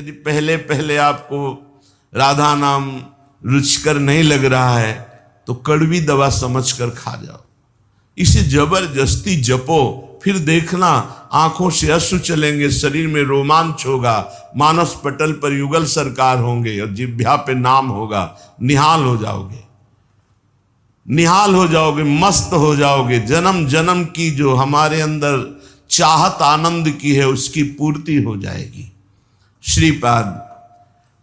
यदि पहले पहले आपको राधा नाम रुचिकर नहीं लग रहा है तो कड़वी दवा समझकर खा जाओ। इसे जबरदस्ती जपो, फिर देखना आंखों से अश्रु चलेंगे, शरीर में रोमांच होगा, मानस पटल पर युगल सरकार होंगे और जिह्वा पे नाम होगा। निहाल हो जाओगे, निहाल हो जाओगे, मस्त हो जाओगे। जन्म जन्म की जो हमारे अंदर चाहत आनंद की है उसकी पूर्ति हो जाएगी। श्रीपाद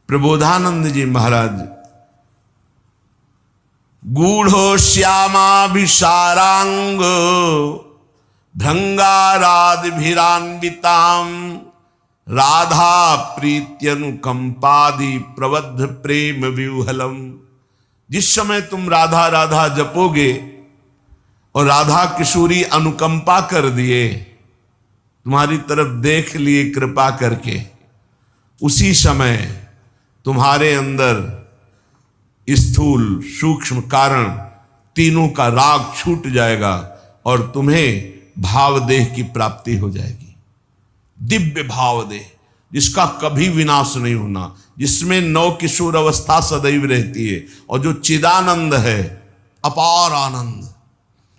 प्रबोधानंद जी महाराज गूढ़ो श्यामाभिसारांग भृंगारादिभिरान्विताम राधा प्रीत्यनुकंपादि प्रबद्ध प्रेम व्यूहलम। जिस समय तुम राधा राधा जपोगे और राधा किशोरी अनुकंपा कर दिए, तुम्हारी तरफ देख लिए कृपा करके, उसी समय तुम्हारे अंदर स्थूल सूक्ष्म कारण तीनों का राग छूट जाएगा और तुम्हें भावदेह की प्राप्ति हो जाएगी। दिव्य भावदेह जिसका कभी विनाश नहीं होना, जिसमें नव किशोर अवस्था सदैव रहती है और जो चिदानंद है, अपार आनंद,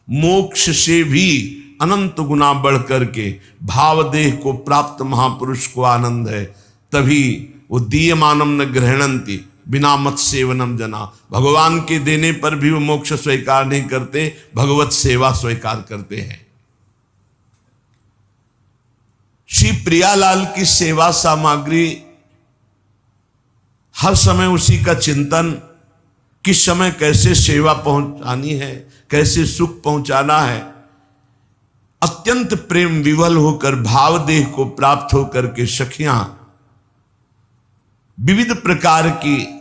मोक्ष से भी अनंत गुना बढ़ करके भावदेह को प्राप्त महापुरुष को आनंद है। तभी वो दीयमानम न ग्रहणंती बिना मत सेवनम जना। भगवान के देने पर भी वो मोक्ष स्वीकार नहीं करते, भगवत सेवा स्वीकार करते हैं। श्री प्रियालाल की सेवा सामग्री हर समय उसी का चिंतन, किस समय कैसे सेवा पहुंचानी है, कैसे सुख पहुंचाना है। अत्यंत प्रेम विवल होकर भावदेह को प्राप्त होकर के सखियां विविध प्रकार की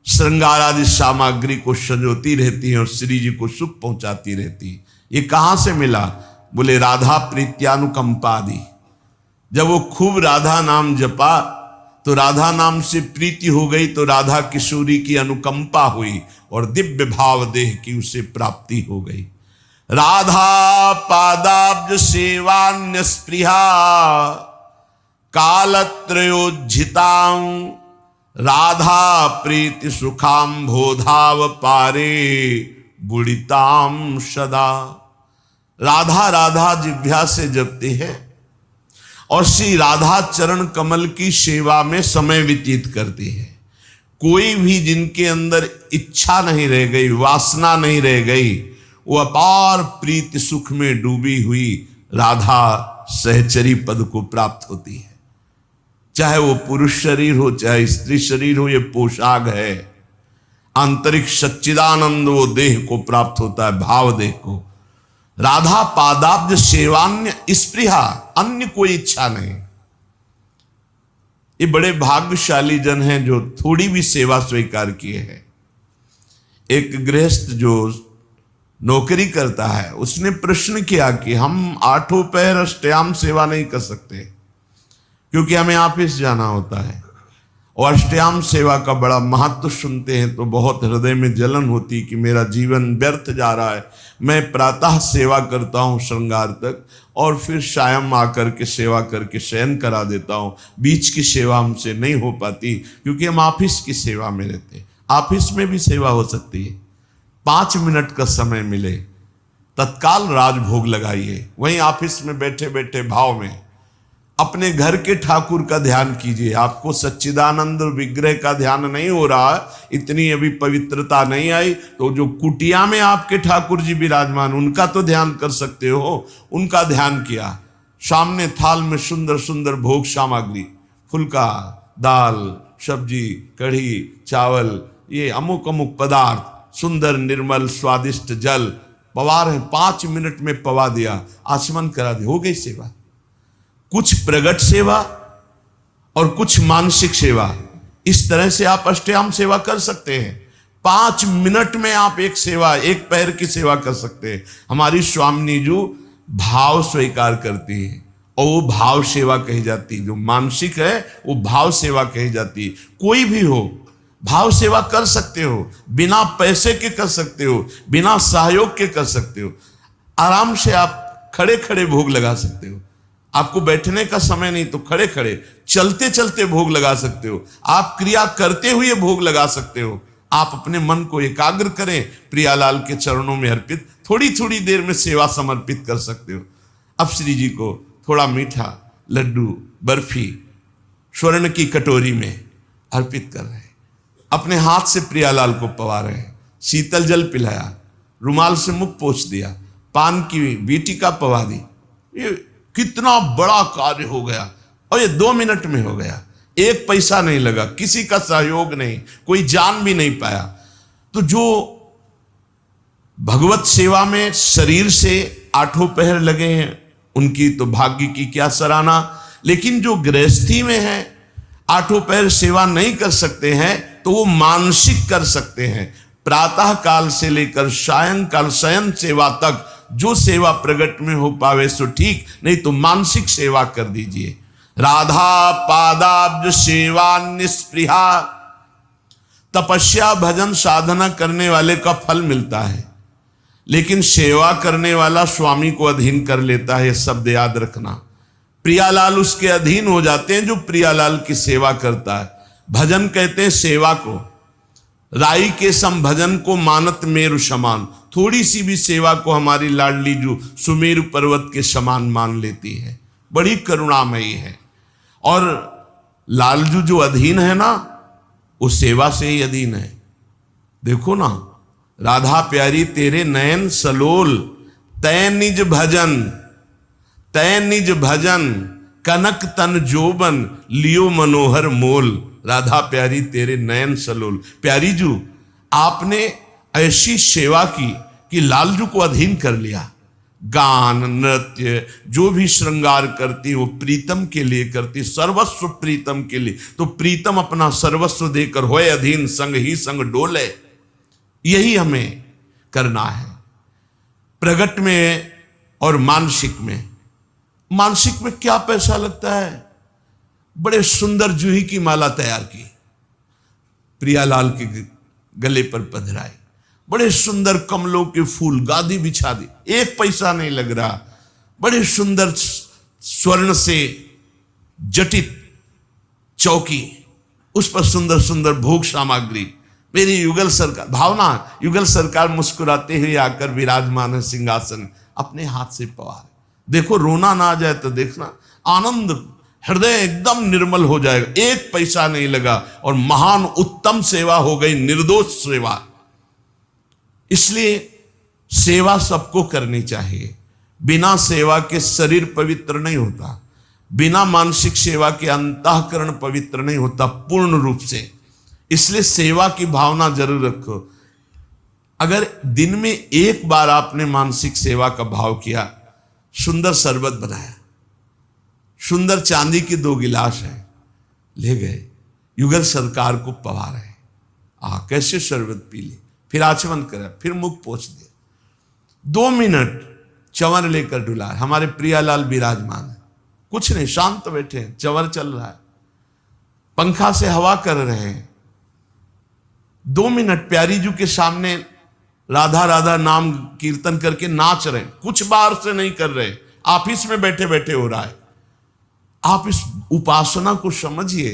श्रृंगार आदि सामग्री को संजोती रहती हैं और श्री जी को सुख पहुंचाती रहती। ये कहां से मिला? बोले राधा प्रीत्यानुकंपादि। जब वो खूब राधा नाम जपा तो राधा नाम से प्रीति हो गई, तो राधा किशोरी की अनुकंपा हुई और दिव्य भावदेह की उसे प्राप्ति हो गई। राधा पादाब्ज सेवान्य स्पृहा कालत्रयोज्झितां राधा प्रीति सुखाम बोधाव पारे बुड़िताम सदा। राधा राधा जिह्वा से जपती है और श्री राधा चरण कमल की सेवा में समय व्यतीत करती है। कोई भी जिनके अंदर इच्छा नहीं रह गई, वासना नहीं रह गई, वो अपार प्रीति सुख में डूबी हुई राधा सहचरी पद को प्राप्त होती है। चाहे वो पुरुष शरीर हो चाहे स्त्री शरीर हो, ये पोशाक है। आंतरिक सच्चिदानंद वो देह को प्राप्त होता है, भाव देह को। राधा पादाब्ज सेवान्य स्पृहा, अन्य कोई इच्छा नहीं। ये बड़े भाग्यशाली जन हैं जो थोड़ी भी सेवा स्वीकार किए हैं। एक गृहस्थ जो नौकरी करता है, उसने प्रश्न किया कि हम आठों पैर अष्टयाम सेवा नहीं कर सकते क्योंकि हमें ऑफिस जाना होता है, और अष्टयाम सेवा का बड़ा महत्व सुनते हैं तो बहुत हृदय में जलन होती कि मेरा जीवन व्यर्थ जा रहा है। मैं प्रातः सेवा करता हूँ श्रृंगार तक और फिर शायम आकर के सेवा करके शयन करा देता हूँ। बीच की सेवा हमसे नहीं हो पाती क्योंकि हम ऑफिस की सेवा में रहते हैं। ऑफिस में भी सेवा हो सकती है, 5 मिनट का समय मिले तत्काल राजभोग लगाइए। वहीं ऑफिस में बैठे बैठे भाव में अपने घर के ठाकुर का ध्यान कीजिए। आपको सच्चिदानंद विग्रह का ध्यान नहीं हो रहा, इतनी अभी पवित्रता नहीं आई, तो जो कुटिया में आपके ठाकुर जी विराजमान उनका तो ध्यान कर सकते हो। उनका ध्यान किया, सामने थाल में सुंदर सुंदर भोग सामग्री, फुल्का, दाल, सब्जी, कढ़ी, चावल, ये अमुक अमुक पदार्थ, सुंदर निर्मल स्वादिष्ट जल, पवार है। 5 मिनट में पवा दिया, आचमन करा दिया, हो गई सेवा। कुछ प्रगट सेवा और कुछ मानसिक सेवा, इस तरह से आप अष्टयाम सेवा कर सकते हैं। 5 मिनट में आप एक सेवा, एक पैर की सेवा कर सकते हैं। हमारी स्वामिनी जो भाव स्वीकार करती है और वो भाव सेवा कही जाती है। जो मानसिक है वो भाव सेवा कही जाती है। कोई भी हो भाव सेवा कर सकते हो, बिना पैसे के कर सकते हो, बिना सहयोग के कर सकते हो। आराम से आप खड़े खड़े भोग लगा सकते हो। आपको बैठने का समय नहीं तो खड़े खड़े चलते चलते भोग लगा सकते हो, आप क्रिया करते हुए भोग लगा सकते हो। आप अपने मन को एकाग्र करें, प्रियालाल के चरणों में अर्पित थोड़ी थोड़ी देर में सेवा समर्पित कर सकते हो। अब श्री जी को थोड़ा मीठा, लड्डू, बर्फी स्वर्ण की कटोरी में अर्पित कर रहे हैं, अपने हाथ से प्रियालाल को पवा रहे हैं, शीतल जल पिलाया, रुमाल से मुख पोंछ दिया, पान की बीटिका पवा दी। ये कितना बड़ा कार्य हो गया और ये 2 मिनट में हो गया, 1 पैसा नहीं लगा, किसी का सहयोग नहीं, कोई जान भी नहीं पाया। तो जो भगवत सेवा में शरीर से 8 पहर लगे हैं उनकी तो भाग्य की क्या सराहना, लेकिन जो गृहस्थी में है 8 पहर सेवा नहीं कर सकते हैं तो वो मानसिक कर सकते हैं। प्रातः काल से लेकर सायंकाल शयन सेवा तक जो सेवा प्रकट में हो पावे सो ठीक, नहीं तो मानसिक सेवा कर दीजिए। राधा पादाब्ज सेवा निस्पृहा, तपस्या भजन साधना करने वाले का फल मिलता है, लेकिन सेवा करने वाला स्वामी को अधीन कर लेता है। शब्द याद रखना, प्रियालाल उसके अधीन हो जाते हैं जो प्रियालाल की सेवा करता है। भजन कहते हैं सेवा को, राई के सम भजन को मानत मेरु समान। थोड़ी सी भी सेवा को हमारी लाडली जो सुमेरु पर्वत के समान मान लेती है, बड़ी करुणामयी है। और लालजू जो अधीन है ना, वो सेवा से ही अधीन है। देखो ना, राधा प्यारी तेरे नयन सलोल, तय निज भजन, तय निज भजन, कनक तन जोबन, लियो मनोहर मोल। राधा प्यारी तेरे नयन सलोल। प्यारी जू, आपने ऐसी सेवा की कि लालजू को अधीन कर लिया। गान नृत्य जो भी श्रृंगार करती वो प्रीतम के लिए करती, सर्वस्व प्रीतम के लिए। तो प्रीतम अपना सर्वस्व देकर होए अधीन, संग ही संग डोले। यही हमें करना है प्रगट में और मानसिक में। मानसिक में क्या पैसा लगता है, बड़े सुंदर जूही की माला तैयार की, प्रियालाल के गले पर पधराई, बड़े सुंदर कमलों के फूल, गादी बिछा दी, 1 पैसा नहीं लग रहा, बड़े सुंदर स्वर्ण से जटित चौकी, उस पर सुंदर सुंदर भोग सामग्री। मेरी युगल सरकार, भावना युगल सरकार मुस्कुराते हुए आकर विराजमान है सिंहासन, अपने हाथ से पवार। देखो, रोना ना आ जाए तो देखना, आनंद, हृदय एकदम निर्मल हो जाएगा। 1 पैसा नहीं लगा और महान उत्तम सेवा हो गई, निर्दोष सेवा। इसलिए सेवा सबको करनी चाहिए। बिना सेवा के शरीर पवित्र नहीं होता, बिना मानसिक सेवा के अंतःकरण पवित्र नहीं होता पूर्ण रूप से। इसलिए सेवा की भावना जरूर रखो। अगर दिन में 1 बार आपने मानसिक सेवा का भाव किया, सुंदर शरबत बनाया, सुंदर चांदी की 2 गिलास है, ले गए, युगल सरकार को पवा रहे, कैसे शरबत पी ली, फिर आचमन करा, फिर मुख पोंछ दिया, 2 मिनट चंवर लेकर डुला। हमारे प्रियालाल विराजमान है, कुछ नहीं, शांत बैठे हैं, चंवर चल रहा है, पंखा से हवा कर रहे हैं। 2 मिनट प्यारी जू के सामने राधा राधा नाम कीर्तन करके नाच रहे हैं, कुछ बाहर से नहीं कर रहे, ऑफिस में बैठे बैठे हो रहा है। आप इस उपासना को समझिए,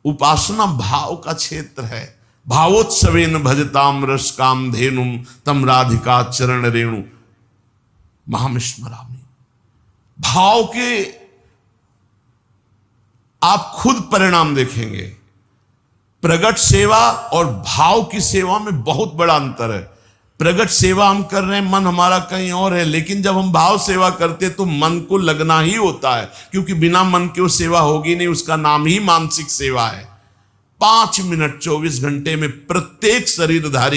उपासना भाव का क्षेत्र है। भावोत्सवेन भजताम रस काम धेनुम, तम राधिका चरण रेणु महामिस्मरामि। भाव के आप खुद परिणाम देखेंगे। प्रगट सेवा और भाव की सेवा में बहुत बड़ा अंतर है। प्रगट सेवा हम कर रहे हैं, मन हमारा कहीं और है, लेकिन जब हम भाव सेवा करते तो मन को लगना ही होता है, क्योंकि बिना मन के वो सेवा होगी नहीं, उसका नाम ही मानसिक सेवा है। 5 मिनट 24 घंटे में प्रत्येक शरीरधारी